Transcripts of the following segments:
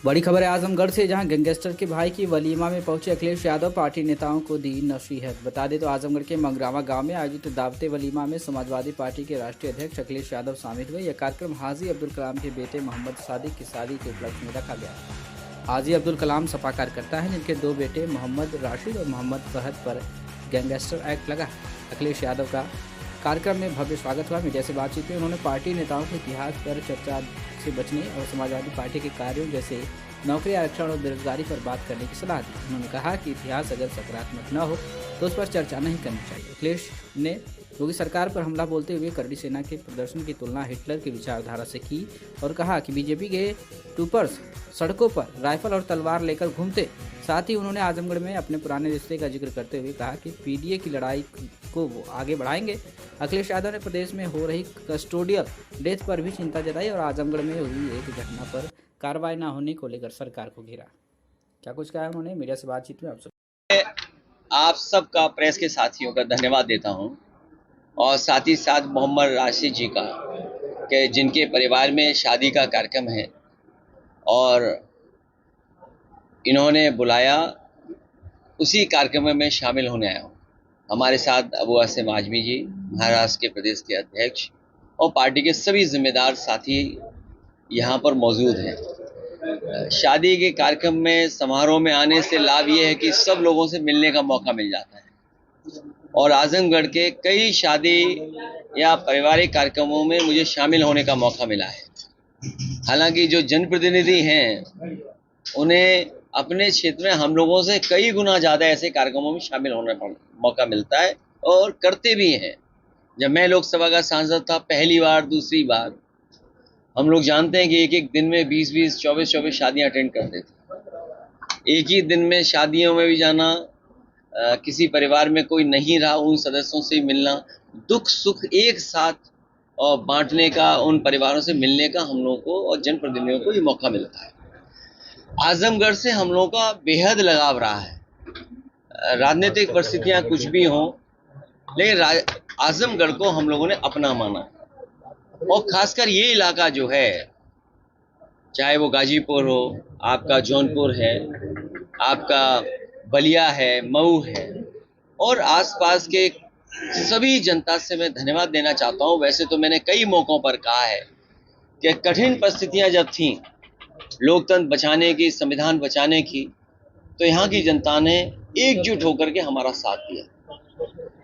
बड़ी खबर है आजमगढ़ से, जहां गैंगस्टर के भाई की वलीमा में पहुंचे अखिलेश यादव, पार्टी नेताओं को दी नसीहत। बता दें तो आजमगढ़ के मंगरावा गांव में आयोजित दावते वलीमा में समाजवादी पार्टी के राष्ट्रीय अध्यक्ष अखिलेश यादव शामिल हुए। यह कार्यक्रम हाजी अब्दुल कलाम के बेटे मोहम्मद सादिक की शादी के उपलक्ष्य में रखा गया। हाजी अब्दुल कलाम सपा कार्यकर्ता हैं, जिनके दो बेटे मोहम्मद राशिद और मोहम्मद फहद पर गैंगस्टर एक्ट लगा। अखिलेश यादव का कार्यक्रम में भव्य स्वागत हुआ। मीडिया से बातचीत में उन्होंने पार्टी नेताओं के इतिहास पर चर्चा से बचने और समाजवादी पार्टी के कार्यों जैसे नौकरी आरक्षण और बेरोजगारी पर बात करने की सलाह दी। उन्होंने कहा कि इतिहास अगर सकारात्मक न हो तो उस पर चर्चा नहीं करनी चाहिए। अखिलेश ने योगी सरकार पर हमला बोलते हुए करड़ी सेना के प्रदर्शन की तुलना हिटलर की विचारधारा से की और कहा कि बीजेपी के ट्रूपर्स सड़कों पर राइफल और तलवार लेकर घूमते। साथ ही उन्होंने आजमगढ़ में अपने पुराने रिश्ते का जिक्र करते हुए कहा कि पीडीए की लड़ाई को वो आगे बढ़ाएंगे। अखिलेश यादव ने प्रदेश में हो रही कस्टोडियल डेथ पर भी चिंता जताई और आजमगढ़ में हुई एक घटना पर कार्रवाई न होने को लेकर सरकार को घेरा। क्या कुछ कहा उन्होंने मीडिया से बातचीत में। आप सबका प्रेस के साथियों का धन्यवाद देता हूं और साथ ही साथ मोहम्मद राशिद जी का कि जिनके परिवार में शादी का कार्यक्रम है और इन्होंने बुलाया, उसी कार्यक्रम में शामिल होने आया हूं। हमारे साथ अबू आसिम आजमी जी, महाराष्ट्र के प्रदेश के अध्यक्ष, और पार्टी के सभी जिम्मेदार साथी यहाँ पर मौजूद हैं। शादी के कार्यक्रम में, समारोह में आने से लाभ ये है कि सब लोगों से मिलने का मौका मिल जाता है और आजमगढ़ के कई शादी या पारिवारिक कार्यक्रमों में मुझे शामिल होने का मौका मिला है। हालांकि जो जनप्रतिनिधि हैं उन्हें अपने क्षेत्र में हम लोगों से कई गुना ज़्यादा ऐसे कार्यक्रमों में शामिल होने का मौका मिलता है और करते भी हैं। जब मैं लोकसभा का सांसद था पहली बार, दूसरी बार, हम लोग जानते हैं कि एक एक दिन में 20-20, 24-24 शादियां अटेंड करते थे। एक ही दिन में शादियों में भी जाना, किसी परिवार में कोई नहीं रहा उन सदस्यों से मिलना, दुख सुख एक साथ और बांटने का, उन परिवारों से मिलने का हम लोगों को और जनप्रतिनिधियों को ये मौका मिलता है। आजमगढ़ से हम लोगों का बेहद लगाव रहा है। राजनीतिक परिस्थितियां कुछ भी हों, लेकिन आजमगढ़ को हम लोगों ने अपना माना और खासकर ये इलाका जो है, चाहे वो गाजीपुर हो, आपका जौनपुर है, आपका बलिया है, मऊ है और आसपास के सभी जनता से मैं धन्यवाद देना चाहता हूँ। वैसे तो मैंने कई मौकों पर कहा है कि कठिन परिस्थितियां जब थीं लोकतंत्र बचाने की, संविधान बचाने की, तो यहाँ की जनता ने एकजुट होकर के हमारा साथ दिया।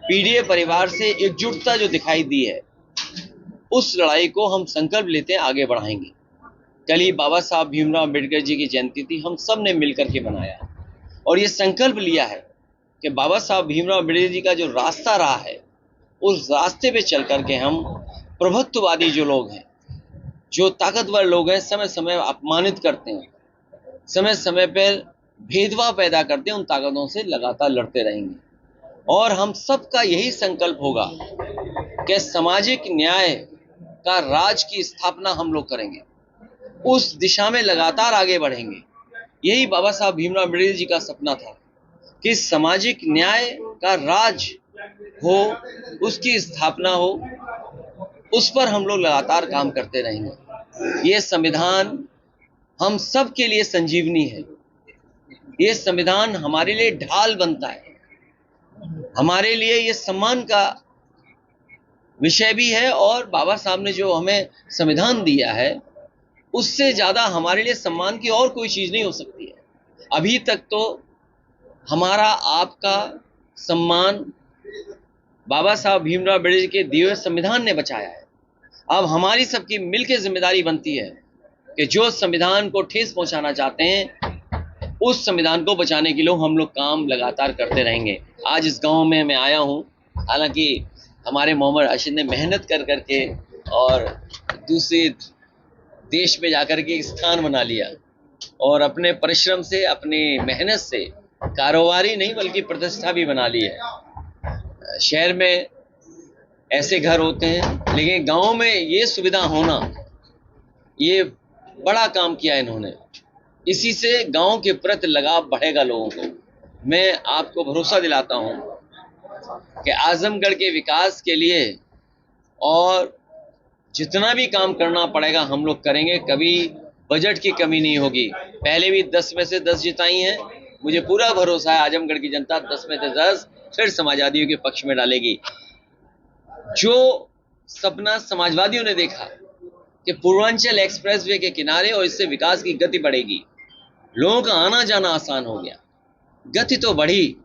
पीडीए परिवार से एकजुटता जो दिखाई दी है, उस लड़ाई को हम संकल्प लेते हैं आगे बढ़ाएंगे। कल ही बाबा साहब भीमराव अम्बेडकर जी की जयंती थी, हम सब ने मिलकर के बनाया और ये संकल्प लिया है कि बाबा साहब भीमराव अम्बेडकर जी का जो रास्ता रहा है, उस रास्ते पे चल करके हम प्रभुत्ववादी जो लोग हैं, जो ताकतवर लोग हैं, समय समय अपमानित करते हैं, समय समय पर भेदभाव पैदा करते हैं, उन ताकतों से लगातार लड़ते रहेंगे। और हम सबका यही संकल्प होगा कि सामाजिक न्याय का राज की स्थापना हम लोग करेंगे, उस दिशा में लगातार आगे बढ़ेंगे। यही बाबा साहब भीमराव अम्बेडकर जी का सपना था कि सामाजिक न्याय का राज हो, उसकी स्थापना हो, उस पर हम लोग लगातार काम करते रहेंगे। ये संविधान हम सब के लिए संजीवनी है। ये संविधान हमारे लिए ढाल बनता है, हमारे लिए ये सम्मान का विषय भी है और बाबा साहब ने जो हमें संविधान दिया है, उससे ज़्यादा हमारे लिए सम्मान की और कोई चीज़ नहीं हो सकती है। अभी तक तो हमारा आपका सम्मान बाबा साहब भीमराव अम्बेडकर के दिए हुए संविधान ने बचाया है। अब हमारी सबकी मिलकर जिम्मेदारी बनती है कि जो संविधान को ठेस पहुंचाना चाहते हैं, उस संविधान को बचाने के लिए हम लोग काम लगातार करते रहेंगे। आज इस गांव में मैं आया हूं, हालांकि हमारे मोहम्मद राशिद ने मेहनत कर करके और दूसरे देश में जाकर के एक स्थान बना लिया और अपने परिश्रम से, अपनी मेहनत से कारोबारी नहीं बल्कि प्रतिष्ठा भी बना ली है। शहर में ऐसे घर होते हैं, लेकिन गांव में ये सुविधा होना, ये बड़ा काम किया इन्होंने। इसी से गांव के प्रति लगाव बढ़ेगा लोगों को। मैं आपको भरोसा दिलाता हूं कि आजमगढ़ के विकास के लिए और जितना भी काम करना पड़ेगा हम लोग करेंगे। कभी बजट की कमी नहीं होगी। पहले भी 10 में से 10 जिताई हैं। मुझे पूरा भरोसा है आजमगढ़ की जनता 10 में से 10 फिर समाजवादियों के पक्ष में डालेगी। जो सपना समाजवादियों ने देखा कि पूर्वांचल एक्सप्रेसवे के किनारे और इससे विकास की गति बढ़ेगी, लोगों का आना जाना आसान हो गया, गति तो बढ़ी,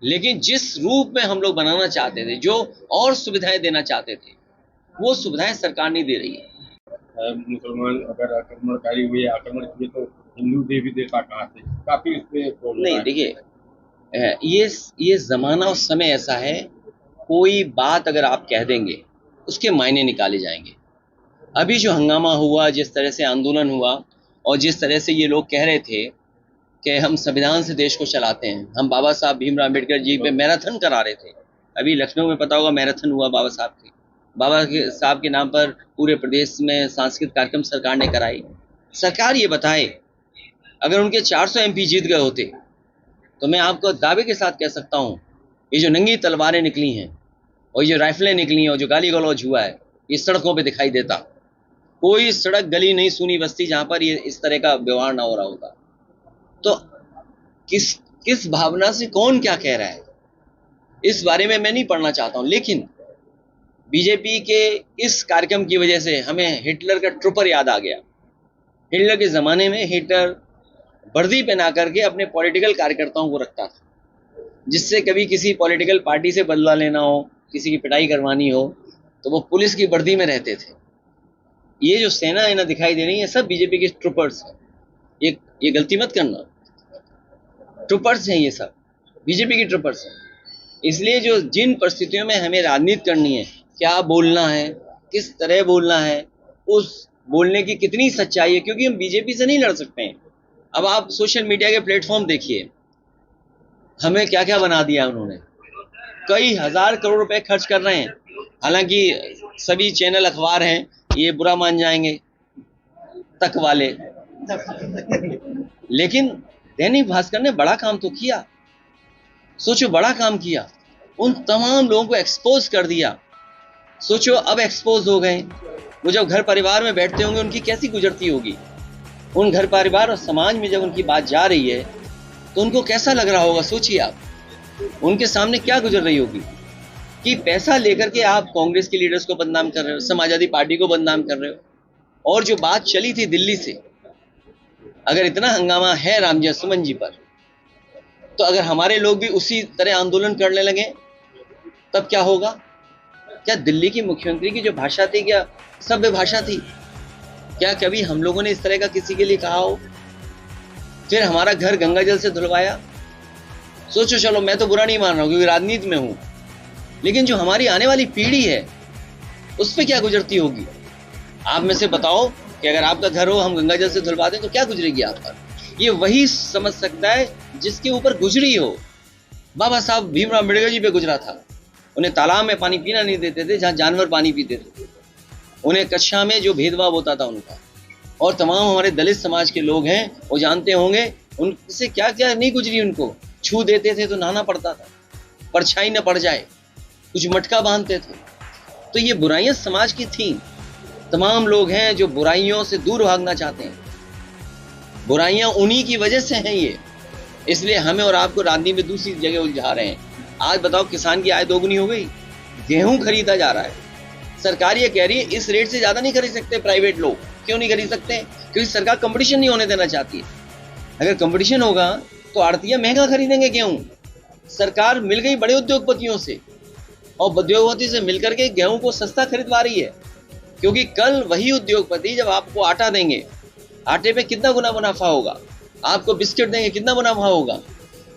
लेकिन जिस रूप में हम लोग बनाना चाहते थे, जो और सुविधाएं देना चाहते थे, वो सुविधाएं सरकार नहीं दे रही है। मुसलमान अगर आक्रमणकारी हुए, आक्रमण किए तो हिंदू देवी देवता कहाँ से, काफी इसमें प्रॉब्लम नहीं, है। देखिए, ये जमाना और समय ऐसा है, कोई बात अगर आप कह देंगे उसके मायने निकाले जाएंगे। अभी जो हंगामा हुआ, जिस तरह से आंदोलन हुआ और जिस तरह से ये लोग कह रहे थे कि हम संविधान से देश को चलाते हैं, हम बाबा साहब भीमराव अम्बेडकर जी पे मैराथन करा रहे थे। अभी लखनऊ में पता होगा मैराथन हुआ बाबा साहब के नाम पर पूरे प्रदेश में सांस्कृतिक कार्यक्रम सरकार ने कराई। सरकार ये बताए, अगर उनके 400 एमपी जीत गए होते तो मैं आपको दावे के साथ कह सकता हूँ, ये जो नंगी तलवारें निकली हैं और ये जो राइफलें निकली हैं और जो गाली गलौज हुआ है, ये सड़कों पे दिखाई देता। कोई सड़क गली नहीं, सुनी बस्ती जहां पर ये इस तरह का व्यवहार ना हो रहा होता। तो किस भावना से कौन क्या कह रहा है, इस बारे में मैं नहीं पढ़ना चाहता हूं, लेकिन बीजेपी के इस कार्यक्रम की वजह से हमें हिटलर का ट्रूपर याद आ गया। हिटलर के ज़माने में हिटलर वर्दी पहना करके अपने पॉलिटिकल कार्यकर्ताओं को रखता था, जिससे कभी किसी पॉलिटिकल पार्टी से बदला लेना हो, किसी की पिटाई करवानी हो, तो वो पुलिस की वर्दी में रहते थे। ये जो सेना है ना दिखाई दे रही है, सब बीजेपी के ट्रूपर्स हैं। ये गलती मत करना, ट्रूपर्स हैं, ये सब बीजेपी के ट्रूपर्स हैं। इसलिए जो जिन परिस्थितियों में हमें राजनीति करनी है, क्या बोलना है, किस तरह बोलना है, उस बोलने की कितनी सच्चाई है, क्योंकि हम बीजेपी से नहीं लड़ सकते हैं। अब आप सोशल मीडिया के प्लेटफॉर्म देखिए, हमें क्या क्या बना दिया उन्होंने। कई हजार करोड़ रुपए खर्च कर रहे हैं, हालांकि सभी चैनल अखबार हैं, ये बुरा मान जाएंगे तक वाले, लेकिन दैनिक भास्कर ने बड़ा काम तो किया। सोचो, बड़ा काम किया, उन तमाम लोगों को एक्सपोज कर दिया। सोचो, अब एक्सपोज हो गए, वो जब घर परिवार में बैठते होंगे उनकी कैसी गुजरती होगी। उन घर परिवार और समाज में जब उनकी बात जा रही है तो उनको कैसा लग रहा होगा। सोचिए आप, उनके सामने क्या गुजर रही होगी कि पैसा लेकर के आप कांग्रेस के लीडर्स को बदनाम कर रहे हो, समाजवादी पार्टी को बदनाम कर रहे हो। और जो बात चली थी दिल्ली से, अगर इतना हंगामा है रामजी सुमन जी पर, तो अगर हमारे लोग भी उसी तरह आंदोलन करने लगे तब क्या होगा। क्या दिल्ली की मुख्यमंत्री की जो भाषा थी, क्या सभ्य भाषा थी? क्या कभी हम लोगों ने इस तरह का किसी के लिए कहा हो? फिर हमारा घर गंगा जल से धुलवाया। सोचो, चलो मैं तो बुरा नहीं मान रहा हूं क्योंकि राजनीति में हूं, लेकिन जो हमारी आने वाली पीढ़ी है उस पर क्या गुजरती होगी। आप में से बताओ कि अगर आपका घर हो, हम गंगा जल से धुलवा दें तो क्या गुजरेगी आप पर। ये वही समझ सकता है जिसके ऊपर गुजरी हो। बाबा साहब भीमराव अम्बेडकर जी पे गुजरा था। उन्हें तालाब में पानी पीना नहीं देते थे जहां जानवर पानी पीते थे। उन्हें कक्षा में जो भेदभाव होता था उनका, और तमाम हमारे दलित समाज के लोग हैं वो जानते होंगे उनसे क्या क्या नहीं गुजरी। उनको छू देते थे तो नहाना पड़ता था, परछाई न पड़ जाए, कुछ मटका बांधते थे। तो ये बुराइयां समाज की थी। तमाम लोग हैं जो बुराइयों से दूर भागना चाहते हैं। बुराइयां उन्हीं की वजह से हैं ये, इसलिए हमें और आपको राजनीति में दूसरी जगह उलझा रहे हैं। आज बताओ, किसान की आय दोगुनी हो गई, गेहूं खरीदा जा रहा है, सरकार ये कह रही है इस रेट से ज्यादा नहीं खरीद सकते प्राइवेट लोग। क्यों नहीं खरीद सकते? क्योंकि सरकार कंपटीशन नहीं होने देना चाहती है। अगर कंपटीशन होगा तो आड़तियां महंगा खरीदेंगे गेहूं। सरकार मिल गई बड़े उद्योगपतियों से, और उद्योगपति से मिलकर के गेहूं को सस्ता खरीदवा रही है, क्योंकि कल वही उद्योगपति जब आपको आटा देंगे, आटे पे कितना गुना मुनाफा होगा, आपको बिस्किट देंगे कितना मुनाफा होगा।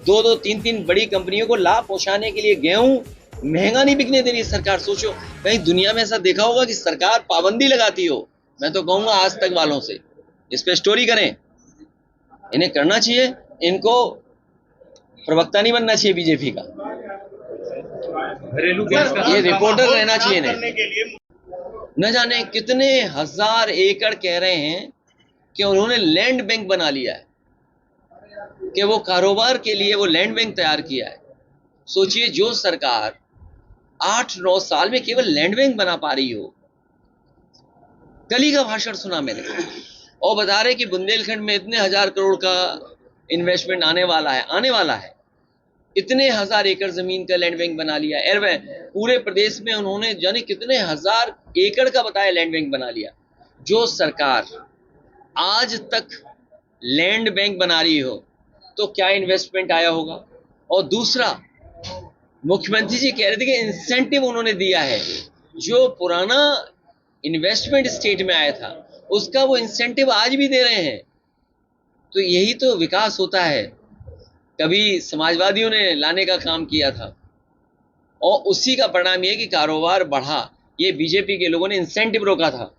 2-2, 3-3 बड़ी कंपनियों को लाभ पहुंचाने के लिए गेहूं महंगा नहीं बिकने दे रही सरकार। सोचो, कहीं दुनिया में ऐसा देखा होगा कि सरकार पाबंदी लगाती हो? मैं तो कहूंगा आज तक वालों से इस पे स्टोरी करें, इन्हें करना चाहिए। इनको प्रवक्ता नहीं बनना चाहिए बीजेपी का, घरेलू गैस का ये रिपोर्टर रहना चाहिए इन्हें। न जाने कितने हजार एकड़ कह रहे हैं कि उन्होंने लैंड बैंक बना लिया है, कि वो कारोबार के लिए वो लैंड बैंक तैयार किया है। सोचिए, जो सरकार 8-9 साल में केवल लैंड बैंक बना पा रही हो। कल ही का भाषण सुना मैंने, और बता रहे कि बुंदेलखंड में इतने 1000 करोड़ का इन्वेस्टमेंट आने वाला है। इतने 1000 एकड़ जमीन का लैंड बैंक बना लिया। पूरे प्रदेश में उन्होंने जाने कितने 1000 एकड़ का बताया लैंड बैंक बना लिया। जो सरकार आज तक लैंड बैंक बना रही हो तो क्या इन्वेस्टमेंट आया होगा। और दूसरा, मुख्यमंत्री जी कह रहे थे कि इंसेंटिव उन्होंने दिया है, जो पुराना इन्वेस्टमेंट स्टेट में आया था उसका वो इंसेंटिव आज भी दे रहे हैं। तो यही तो विकास होता है। कभी समाजवादियों ने लाने का काम किया था और उसी का परिणाम ये कि कारोबार बढ़ा। ये बीजेपी के लोगों ने इंसेंटिव रोका था,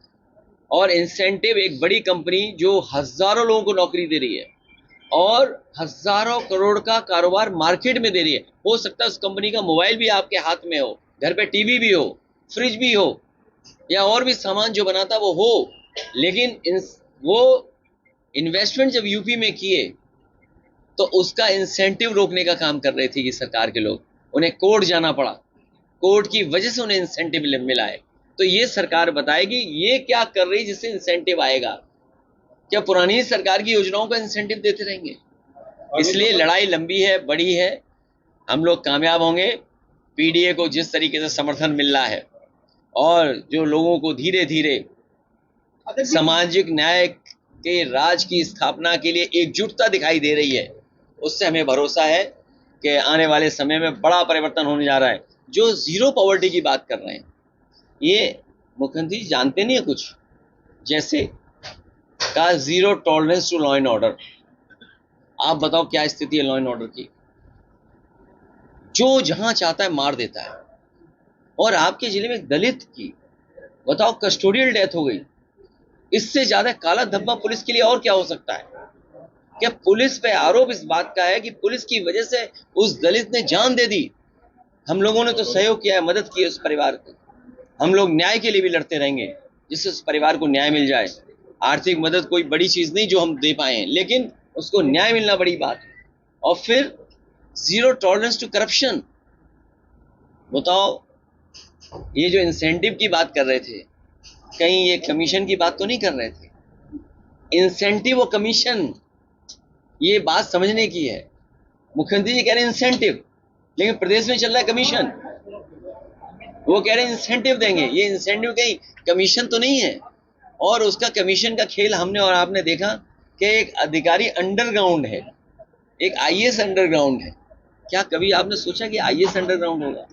और इंसेंटिव एक बड़ी कंपनी जो हजारों लोगों को नौकरी दे रही है और हजारों करोड़ का कारोबार मार्केट में दे रही है। हो सकता है उस कंपनी का मोबाइल भी आपके हाथ में हो, घर पे टीवी भी हो, फ्रिज भी हो, या और भी सामान जो बनाता वो हो, लेकिन वो इन्वेस्टमेंट जब यूपी में किए तो उसका इंसेंटिव रोकने का काम कर रहे थे कि सरकार के लोग, उन्हें कोर्ट जाना पड़ा, कोर्ट की वजह से उन्हें इंसेंटिव मिला है। तो ये सरकार बताएगी ये क्या कर रही जिससे इंसेंटिव आएगा। क्या पुरानी सरकार की योजनाओं का इंसेंटिव देते रहेंगे? इसलिए लड़ाई लंबी है, बड़ी है। हम लोग कामयाब होंगे। पीडीए को जिस तरीके से समर्थन मिल रहा है और जो लोगों को धीरे धीरे सामाजिक न्याय के राज की स्थापना के लिए एकजुटता दिखाई दे रही है, उससे हमें भरोसा है कि आने वाले समय में बड़ा परिवर्तन होने जा रहा है। जो जीरो पॉवर्टी की बात कर रहे हैं, ये मुख्यमंत्री जानते नहीं है कुछ। जैसे का zero tolerance to law and order, आप बताओ क्या स्थिति है लॉ एंड ऑर्डर की? जो जहां चाहता है मार देता है। और आपके जिले में दलित की बताओ कस्टोडियल डेथ हो गई, इससे ज्यादा काला धब्बा पुलिस के लिए और क्या हो सकता है? क्या पुलिस पे आरोप इस बात का है कि पुलिस की वजह से उस दलित ने जान दे दी। हम लोगों ने तो सहयोग किया है, मदद की है उस परिवार को। हम लोग न्याय के लिए भी लड़ते रहेंगे जिससे उस परिवार को न्याय मिल जाए। आर्थिक मदद कोई बड़ी चीज नहीं जो हम दे पाए हैं, लेकिन उसको न्याय मिलना बड़ी बात है। और फिर जीरो टॉलरेंस टू करप्शन। बताओ, ये जो इंसेंटिव की बात कर रहे थे, कहीं ये कमीशन की बात तो नहीं कर रहे थे? इंसेंटिव और कमीशन, ये बात समझने की है। मुख्यमंत्री जी कह रहे हैं इंसेंटिव, लेकिन प्रदेश में चल रहा है कमीशन। वो कह रहे हैं इंसेंटिव देंगे, ये इंसेंटिव कहीं कमीशन तो नहीं है। और उसका कमीशन का खेल हमने और आपने देखा कि एक अधिकारी अंडरग्राउंड है, एक आईएएस अंडरग्राउंड है। क्या कभी आपने सोचा कि आईएएस अंडरग्राउंड होगा?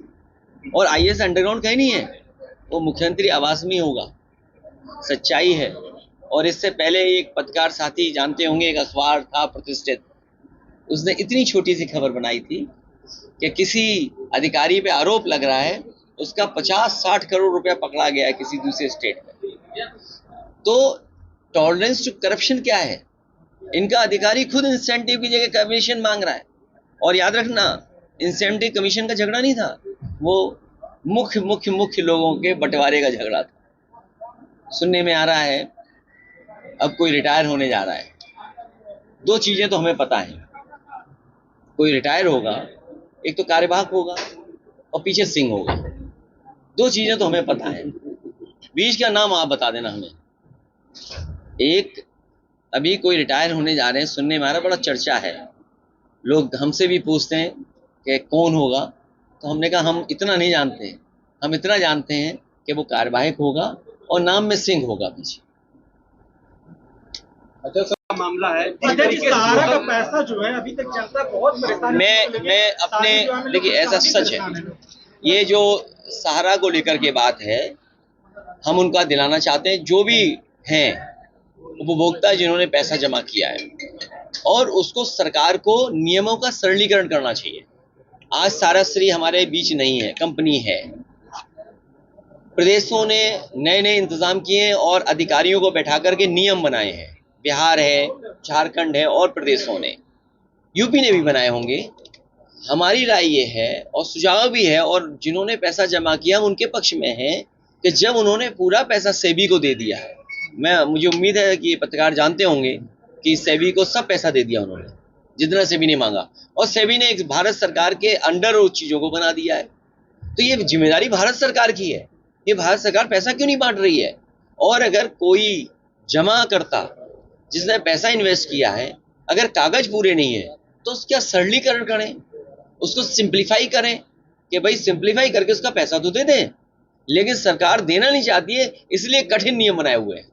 और आईएएस अंडरग्राउंड कहीं नहीं है, वो मुख्यमंत्री आवास में होगा। सच्चाई है। और इससे पहले एक पत्रकार साथी जानते होंगे, एक अखबार था प्रतिष्ठित, उसने इतनी छोटी सी खबर बनाई थी कि किसी अधिकारी पे आरोप लग रहा है, उसका 50-60 करोड़ रुपया पकड़ा गया है किसी दूसरे स्टेट में। तो टॉलरेंस टू करप्शन क्या है? इनका अधिकारी खुद इंसेंटिव की जगह कमीशन मांग रहा है। और याद रखना, इंसेंटिव कमीशन का झगड़ा नहीं था, वो मुख्य लोगों के बंटवारे का झगड़ा था। सुनने में आ रहा है अब कोई रिटायर होने जा रहा है। दो चीजें तो हमें पता है, कोई रिटायर होगा, एक तो कार्यवाहक होगा और पीछे सिंह होगा। दो चीजें तो हमें पता है, बीच का नाम आप बता देना हमें। एक, अभी कोई रिटायर होने जा रहे हैं, सुनने में आ रहा, बड़ा चर्चा है। लोग हमसे भी पूछते हैं कि कौन होगा, तो हमने कहा हम इतना नहीं जानते, हम इतना जानते हैं कि वो कार्यवाहक होगा और नाम में सिंह होगा पीछे। अच्छा सर, मामला है सहारा का पैसा जो है अभी तक चलता है, बहुत परेशानी। मैं अपने, देखिए ऐसा सच है, ये जो सहारा को लेकर के बात है, हम उनका दिलाना चाहते हैं जो भी हैं उपभोक्ता जिन्होंने पैसा जमा किया है, और उसको सरकार को नियमों का सरलीकरण करना चाहिए। आज साराश्री हमारे बीच नहीं है, कंपनी है। प्रदेशों ने नए नए इंतजाम किए हैं और अधिकारियों को बैठा करके नियम बनाए हैं। बिहार है, झारखंड है और प्रदेशों ने, यूपी ने भी बनाए होंगे। हमारी राय ये है और सुझाव भी है, और जिन्होंने पैसा जमा किया उनके पक्ष में है कि जब उन्होंने पूरा पैसा सेबी को दे दिया है, मुझे उम्मीद है कि पत्रकार जानते होंगे कि सेबी को सब पैसा दे दिया उन्होंने, जितना सेबी ने मांगा, और सेबी ने एक भारत सरकार के अंडर उस चीजों को बना दिया है। तो ये जिम्मेदारी भारत सरकार की है। ये भारत सरकार पैसा क्यों नहीं बांट रही है? और अगर कोई जमा करता जिसने पैसा इन्वेस्ट किया है, अगर कागज पूरे नहीं है तो उसका सरलीकरण करें, उसको सिंप्लीफाई करें कि भाई सिंप्लीफाई करके उसका पैसा तो दे दें। लेकिन सरकार देना नहीं चाहती है, इसलिए कठिन नियम बनाए हुए हैं।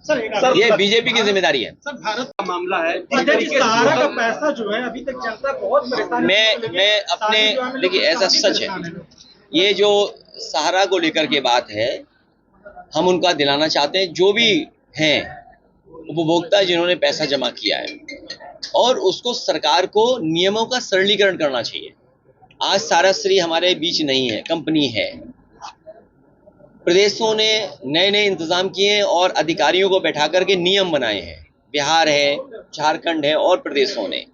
सर ये बीजेपी की जिम्मेदारी है। सर भारत का मामला है, सहारा का पैसा जो है अभी तक जनता बहुत परेशान। मैं अपने देखिए ऐसा सच है, ये जो सहारा को लेकर के बात है, हम उनका दिलाना चाहते हैं जो भी हैं उपभोक्ता जिन्होंने पैसा जमा किया है, और उसको सरकार को नियमों का सरलीकरण करना चाहिए। आज सारा श्री हमारे बीच नहीं है, कंपनी है, प्रदेशों ने नए नए इंतजाम किए हैं और अधिकारियों को बैठा करके नियम बनाए हैं। बिहार है, झारखंड है और प्रदेशों ने,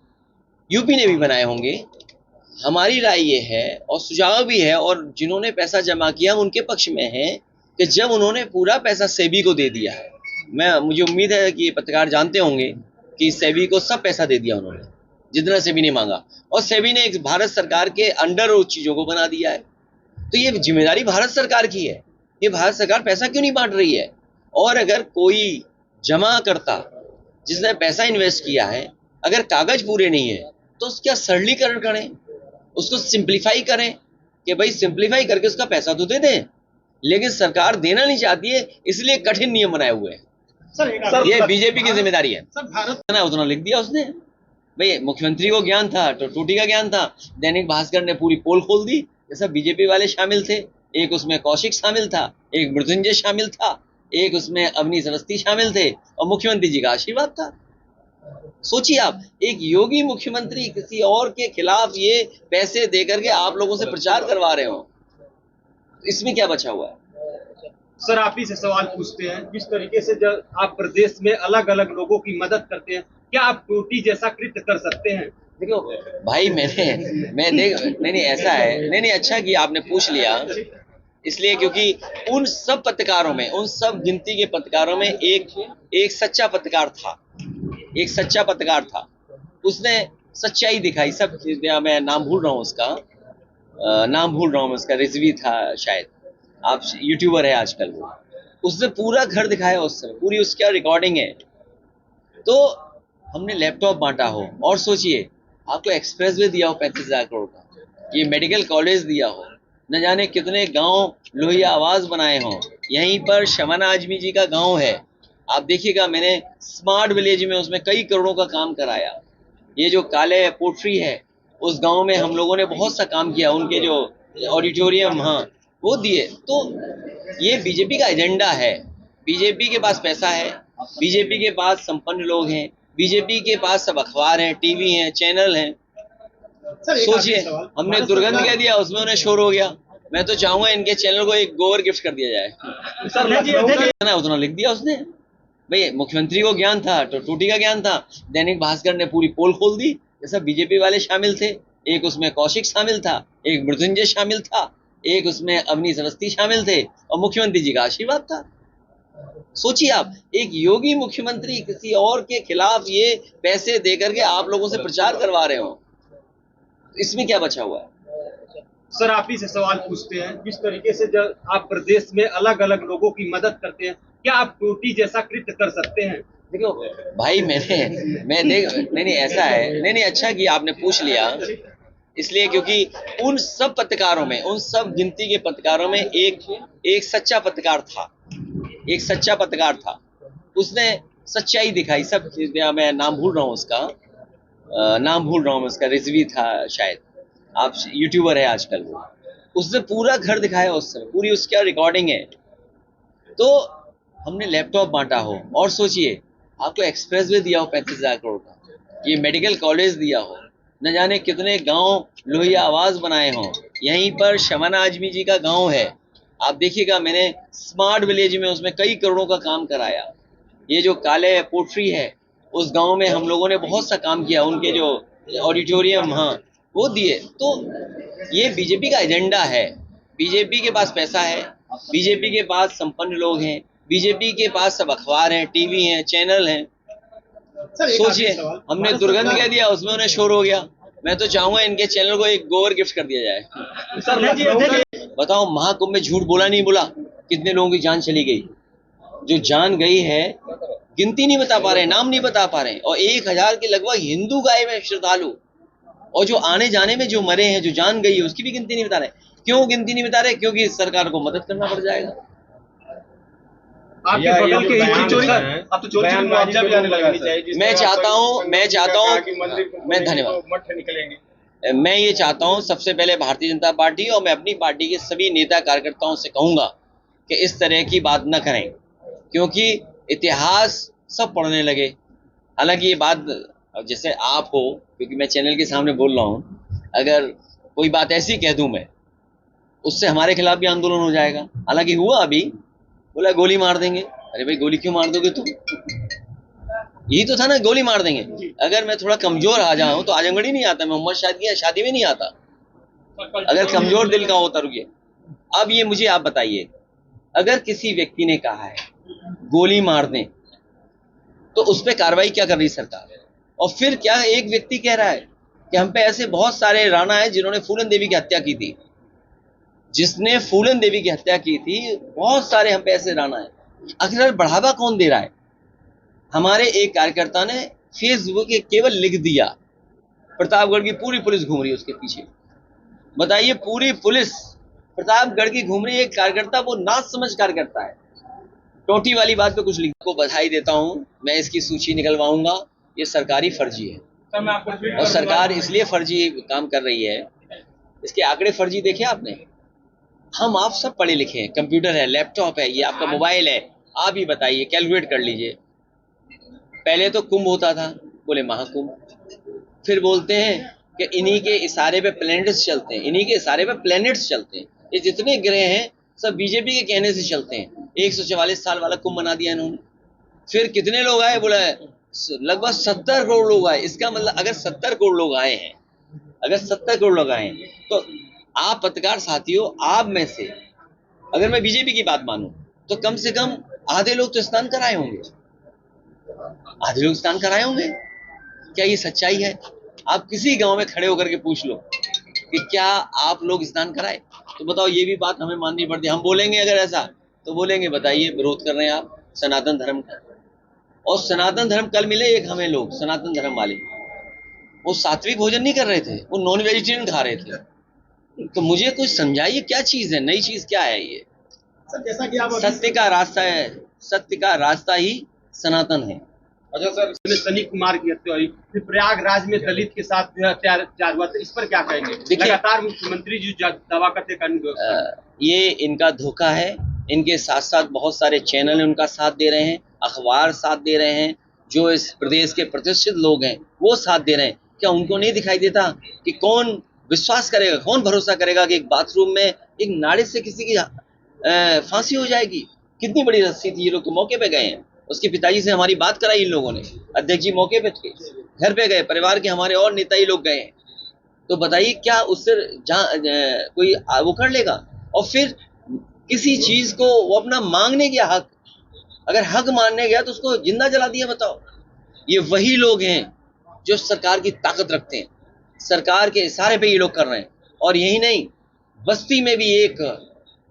यूपी ने भी बनाए होंगे। हमारी राय ये है और सुझाव भी है, और जिन्होंने पैसा जमा किया उनके पक्ष में है कि जब उन्होंने पूरा पैसा सेबी को दे दिया है, मुझे उम्मीद है कि पत्रकार जानते होंगे कि सेबी को सब पैसा दे दिया उन्होंने, जितना सेबी ने मांगा, और सेबी ने एक भारत सरकार के अंडर उस चीजों को बना दिया है। तो ये जिम्मेदारी भारत सरकार की है। ये भारत सरकार पैसा क्यों नहीं बांट रही है? और अगर कोई जमा करता जिसने पैसा इन्वेस्ट किया है, अगर कागज पूरे नहीं है तो उसका सरलीकरण करें, उसको सिंप्लीफाई करें कि भाई सिंप्लीफाई करके उसका पैसा तो दे दें। लेकिन सरकार देना नहीं चाहती है, इसलिए कठिन नियम बनाए हुए हैं। सर ये बीजेपी की जिम्मेदारी है। सर भारत ना उतना लिख दिया उसने, भाई मुख्यमंत्री को ज्ञान था तो टूटी का ज्ञान था। दैनिक भास्कर ने पूरी पोल खोल दी, जैसा बीजेपी वाले शामिल थे, एक उसमें कौशिक शामिल था, एक मृत्युंजय शामिल था, एक उसमें अवनीश अवस्थी शामिल थे, और मुख्यमंत्री जी का आशीर्वाद था। सोचिए आप, एक योगी मुख्यमंत्री किसी और के खिलाफ ये पैसे देकर के आप लोगों से प्रचार करवा रहे हो, इसमें क्या बचा हुआ है? सर आप ही से सवाल पूछते हैं, जिस तरीके से जब आप प्रदेश में अलग अलग लोगों की मदद करते हैं, क्या आप टोटी जैसा कृत्य कर सकते हैं? देखो भाई, नहीं ऐसा है, नहीं अच्छा कि आपने पूछ लिया, इसलिए क्योंकि उन सब पत्रकारों में, उन सब गिनती के पत्रकारों में एक सच्चा पत्रकार था, एक सच्चा पत्रकार था, उसने सच्चाई दिखाई। सब मैं नाम भूल रहा हूँ उसका, रिजवी था शायद, आप यूट्यूबर है आजकल वो, उसने पूरा घर दिखाया उस समय, पूरी उसका रिकॉर्डिंग है। तो हमने लैपटॉप बांटा हो, और सोचिए आपको एक्सप्रेसवे दिया हो 35,000 करोड़ का, ये मेडिकल कॉलेज दिया हो, न जाने कितने गांव लोहिया आवाज बनाए हों। यहीं पर शमाना आजमी जी का गांव है, आप देखिएगा, मैंने स्मार्ट विलेज में उसमें कई करोड़ों का काम कराया। ये जो काले पोट्री है, उस गांव में हम लोगों ने बहुत सा काम किया, उनके जो ऑडिटोरियम हाँ वो दिए। तो ये बीजेपी का एजेंडा है। बीजेपी के पास पैसा है, बीजेपी के पास संपन्न लोग हैं, बीजेपी के पास सब अखबार हैं, टीवी हैं, चैनल हैं। सोचिए, हमने दुर्गंध कह दिया, उसमें उन्हें शोर हो गया। मैं तो चाहूंगा इनके चैनल को एक गोबर गिफ्ट कर दिया जाए। सर उतना लिख दिया उसने, भाई मुख्यमंत्री को ज्ञान था तो टूटी का ज्ञान था। दैनिक भास्कर ने पूरी पोल खोल दी, जैसा बीजेपी वाले शामिल थे, एक उसमें कौशिक शामिल था, एक मृत्युंजय शामिल था, एक उसमें अवनीश अवस्थी शामिल थे, और मुख्यमंत्री जी का आशीर्वाद था। सोचिए आप, एक योगी मुख्यमंत्री किसी और के खिलाफ ये पैसे देकर के आप लोगों से प्रचार करवा रहे हो, इसमें क्या बचा हुआ है? सर आप ही से सवाल पूछते हैं, जिस तरीके से जब आप प्रदेश में अलग अलग लोगों की मदद करते हैं, क्या आप टोटी जैसा कृत्य कर सकते हैं? देखो भाई, नहीं ऐसा है, नहीं अच्छा कि आपने पूछ लिया, इसलिए क्योंकि उन सब पत्रकारों में, उन सब गिनती के पत्रकारों में एक सच्चा पत्रकार था, एक सच्चा पत्रकार था, उसने सच्चाई दिखाई। सब मैं नाम भूल रहा हूँ उसका, रिजवी था शायद, आप यूट्यूबर है आजकल वो, उसने पूरा घर दिखाया उस समय, पूरी उसका रिकॉर्डिंग है। तो हमने लैपटॉप बांटा हो, और सोचिए आपको एक्सप्रेसवे दिया हो 35,000 करोड़ का, ये मेडिकल कॉलेज दिया हो, न जाने कितने गांव लोहिया आवाज बनाए हों। यहीं पर शमाना आजमी जी का गांव है, आप देखिएगा, मैंने स्मार्ट विलेज में उसमें कई करोड़ों का काम कराया। ये जो काले पोट्री है, उस गांव में हम लोगों ने बहुत सा काम किया, उनके जो ऑडिटोरियम हाँ वो दिए। तो ये बीजेपी का एजेंडा है। बीजेपी के पास पैसा है, बीजेपी के पास संपन्न लोग हैं, बीजेपी के पास सब अखबार हैं, टीवी हैं, चैनल हैं। सोचिए, हमने दुर्गंध कह दिया, उसमें उन्हें शोर हो गया। मैं तो चाहूंगा इनके चैनल को एक गोबर गिफ्ट कर दिया जाए। सर बताओ, महाकुंभ में झूठ बोला नहीं बोला, कितने लोगों की जान चली गई? जो जान गई है गिनती नहीं बता पा रहे हैं, नाम नहीं बता पा रहे हैं, और 1000 के लगभग हिंदू गए हैं श्रद्धालु, और जो आने जाने में जो मरे हैं, जो जान गई है, उसकी भी गिनती नहीं बता रहे। क्यों गिनती नहीं बता रहे? क्योंकि सरकार को मदद करना पड़ जाएगा। आपके बगल के एक चोरी अब तो चोरी बयान मुआवजा भी आने लगा है सर। मैं चाहता हूं मैं धन्यवाद। मठ निकलेंगे। मैं ये चाहता हूं, सबसे पहले भारतीय जनता पार्टी और मैं अपनी पार्टी के सभी नेता कार्यकर्ताओं से कहूंगा कि इस तरह की बात न करें, क्योंकि इतिहास सब पढ़ने लगे। हालांकि ये बात जैसे आप हो, क्योंकि मैं चैनल के सामने बोल रहा हूं, अगर कोई बात ऐसी कह दूं मैं, उससे हमारे खिलाफ भी आंदोलन हो जाएगा। हालांकि हुआ अभी, बोला गोली मार देंगे। अरे भाई, गोली क्यों मार दोगे तुम? यही तो था ना, गोली मार देंगे। अगर मैं थोड़ा कमजोर आ जाऊं तो आजमगढ़ ही नहीं आता, मैं मोहम्मद शादी में नहीं आता, अगर कमजोर दिल का होता। रुकिए, अब ये मुझे आप बताइए, अगर किसी व्यक्ति ने कहा है गोली मार दें, तो उस पर कार्रवाई क्या कर रही सरकार? और फिर क्या एक व्यक्ति कह रहा है कि हम पे ऐसे बहुत सारे राणा है जिन्होंने फूलन देवी की हत्या की थी, जिसने फूलन देवी की हत्या की थी, बहुत सारे हम पे ऐसे राणा है। आखिर बढ़ावा कौन दे रहा है? हमारे एक कार्यकर्ता ने फेसबुक पे केवल लिख दिया, प्रतापगढ़ की पूरी पुलिस घूम रही है उसके पीछे। बताइए, पूरी पुलिस प्रतापगढ़ की घूम रही है, एक कार्यकर्ता वो ना समझ कार्यकर्ता है, टोटी वाली बात पे कुछ लिख। को बधाई देता हूं, मैं इसकी सूची निकलवाऊंगा। ये सरकारी फर्जी है, और सरकार इसलिए फर्जी काम कर रही है, इसके आंकड़े फर्जी देखे आपने? हम आप सब पढ़े लिखे हैं, कंप्यूटर है, लैपटॉप है, ये आपका मोबाइल है, आप ही बताइए, कैलकुलेट कर लीजिए। पहले तो कुंभ होता था, बोले महाकुंभ, फिर बोलते हैं कि इन्हीं के इशारे पे प्लैनेट्स चलते हैं, इन्हीं के इशारे पे प्लैनेट्स चलते हैं। ये जितने ग्रह हैं सब बीजेपी के कहने से चलते हैं। 144 साल वाला कुंभ बना दिया इन्होंने। फिर कितने लोग आए? बोला लगभग 70 करोड़ लोग आए। इसका मतलब अगर 70 करोड़ लोग आए हैं, अगर 70 करोड़ लोग आए हैं, तो आप पत्रकार साथियों, आप में से अगर मैं बीजेपी की बात मानूं तो कम से कम आधे लोग तो स्नान कराए होंगे, आधे लोग स्नान कराए होंगे। क्या ये सच्चाई है? आप किसी गांव में खड़े होकर के पूछ लो कि क्या आप लोग स्नान कराए, तो बताओ, ये भी बात हमें माननी पड़ती है। हम बोलेंगे अगर ऐसा, तो बोलेंगे बताइए विरोध कर रहे हैं आप सनातन धर्म का। और सनातन धर्म कल मिले एक हमें लोग, सनातन धर्म वाले, वो सात्विक भोजन नहीं कर रहे थे, वो नॉन वेजिटेरियन खा रहे थे। तो मुझे कुछ समझाइए, क्या चीज है, नई चीज क्या है ये? सर, जैसा कि आप सत्य का रास्ता है, सत्य का रास्ता ही सनातन है। अच्छा सर, सनी कुमार की हत्या हुई, फिर प्रयागराज में दलित के साथ अत्याचार हुआ, तो इस पर क्या कहेंगे? लगातार मुख्यमंत्री जी दावा करते कानून, ये इनका धोखा है। इनके साथ साथ बहुत सारे चैनल उनका साथ दे रहे हैं, अखबार साथ दे रहे हैं, जो इस प्रदेश के प्रतिष्ठित लोग हैं वो साथ दे रहे हैं। क्या उनको नहीं दिखाई देता कि कौन विश्वास करेगा, कौन भरोसा करेगा कि एक बाथरूम में एक नाले से किसी की फांसी हो जाएगी? कितनी बड़ी रस्सी थी। ये लोग तो मौके पे गए हैं, उसके पिताजी से हमारी बात कराई इन लोगों ने, अध्यक्ष जी मौके पे थे, घर पे गए, परिवार के हमारे और नेता ही लोग गए हैं। तो बताइए, क्या उससे कोई वो कर लेगा? और फिर किसी चीज को वो अपना मांगने गया हक, अगर हक मानने गया तो उसको जिंदा जला दिया। बताओ, ये वही लोग हैं जो सरकार की ताकत रखते हैं, सरकार के इशारे पे ये लोग कर रहे हैं। और यही नहीं, बस्ती में भी एक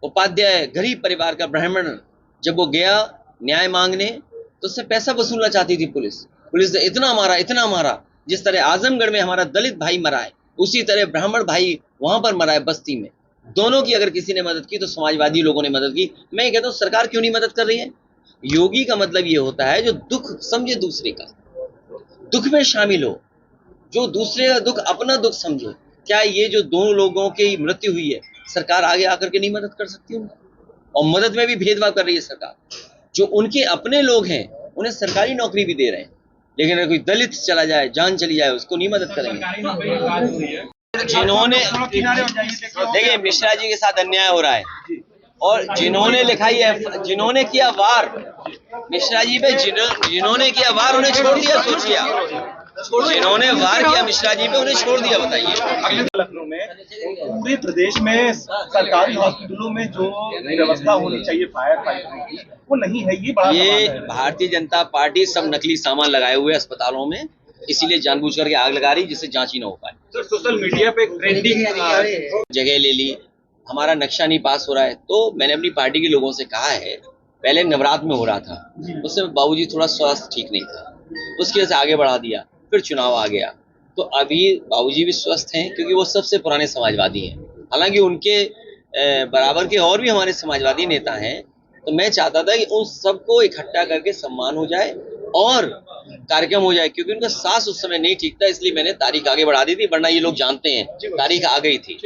उपाध्याय गरीब परिवार का ब्राह्मण, जब वो गया न्याय मांगने, तो उससे पैसा वसूलना चाहती थी पुलिस ने इतना मारा, जिस तरह आजमगढ़ में हमारा दलित भाई मरा है, उसी तरह ब्राह्मण भाई वहां पर मरा है बस्ती में। दोनों की अगर किसी ने मदद की तो समाजवादी लोगों ने मदद की। मैं ये कहता हूँ, सरकार क्यों नहीं मदद कर रही है? योगी का मतलब ये होता है जो दुख समझे, दूसरे का दुख में शामिल हो, जो दूसरे का दुख अपना दुख समझे। क्या ये जो दोनों लोगों की मृत्यु हुई है, सरकार आगे आकर के नहीं मदद कर सकती उनका? और मदद में भी भेदभाव कर रही है सरकार। जो उनके अपने लोग हैं उन्हें सरकारी नौकरी भी दे रहे हैं, लेकिन अगर कोई दलित चला जाए, जान चली जाए, उसको नहीं मदद करेंगे। जिन्होंने, देखिए, मिश्रा जी के साथ अन्याय हो रहा है, और जिन्होंने लिखाई है, जिन्होंने किया वार मिश्रा जी पे, जिन्होंने किया वार उन्हें छोड़ दिया। सोचिए, जिन्होंने वार किया मिश्रा जी पे, उन्हें छोड़ दिया। बताइए, लखनऊ में पूरे प्रदेश में सरकारी हॉस्पिटलों में जो व्यवस्था होनी चाहिए फायर फाइटिंग की, वो नहीं है। ये बड़ा ये भारतीय जनता पार्टी सब नकली सामान लगाए हुए अस्पतालों में, इसीलिए जानबूझ करके आग लगा रही, जिससे जांच ही ना हो पाए। सर, सोशल मीडिया पे ट्रेंडिंग जगह ले ली, हमारा नक्शा नहीं पास हो रहा है। तो मैंने अपनी पार्टी के लोगों से कहा है पहले नवरात्र में हो रहा था, उस समय बाबूजी थोड़ा स्वास्थ्य ठीक नहीं था, उसकी वजह से आगे बढ़ा दिया, फिर चुनाव आ गया। तो अभी बाबूजी भी स्वस्थ हैं क्योंकि वो सबसे पुराने समाजवादी हैं। हालांकि उनके बराबर के और भी हमारे समाजवादी नेता हैं, तो मैं चाहता था कि उन सबको इकट्ठा करके सम्मान हो जाए और कार्यक्रम हो जाए, क्योंकि उनका सांस उस समय नहीं ठीक था, इसलिए मैंने तारीख आगे बढ़ा दी थी, वरना ये लोग जानते हैं तारीख आ गई थी।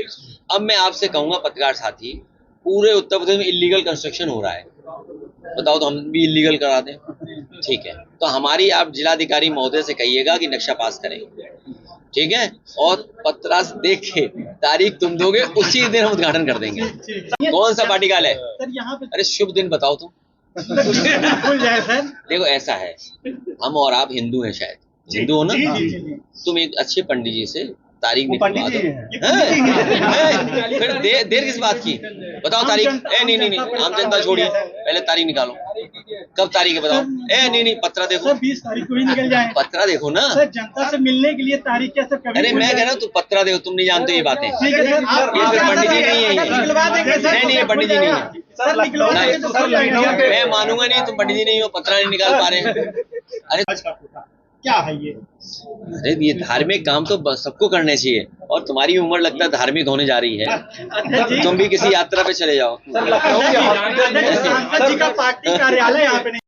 अब मैं आपसे कहूंगा पत्रकार साथी, पूरे उत्तर प्रदेश में इलीगल कंस्ट्रक्शन हो रहा है, बताओ तो हम भी इलीगल करा दें? ठीक है, तो हमारी आप जिलाधिकारी महोदय से कहिएगा कि नक्शा पास करें, ठीक है, और पत्रास देख के तारीख तुम दोगे, उसी दिन हम उद्घाटन कर देंगे। कौन सा पार्टी काल है सर यहाँ पे अरे शुभ दिन बताओ तुम। खुल जाए सर। देखो ऐसा है, हम और आप हिंदू हैं, शायद हिंदू हो ना, तुम एक अच्छे पंडित जी से तारीख निकलवा दो। फिर देर किस बात की, बताओ तारीख। नहीं, आम जनता छोड़िए, पहले तारीख निकालो, कब तारीख है बताओ। नहीं, पत्रा देखो सर 20 तारीख को ही निकल जाए। पत्रा देखो ना सर जनता से मिलने के लिए तारीख क्या सर कभी? अरे मैं कह रहा हूँ, तुम पत्रा देखो, तुम नहीं जानते ये बातें। ठीक है सर, आप ये फिर पंडित जी नहीं है, नहीं ये पंडित जी नहीं है। सर निकलवा देंगे तो सर लगेगा। मैं मानूंगा नहीं, तुम पंडित जी नहीं हो, पत्रा नहीं निकाल पा रहे हैं। अरे क्या है ये? अरे ये धार्मिक काम तो सबको करने चाहिए, और तुम्हारी उम्र लगता है धार्मिक होने जा रही है, तुम भी किसी यात्रा पे चले जाओ। सांसद जी का पार्टी कार्यालय यहाँ पे नहीं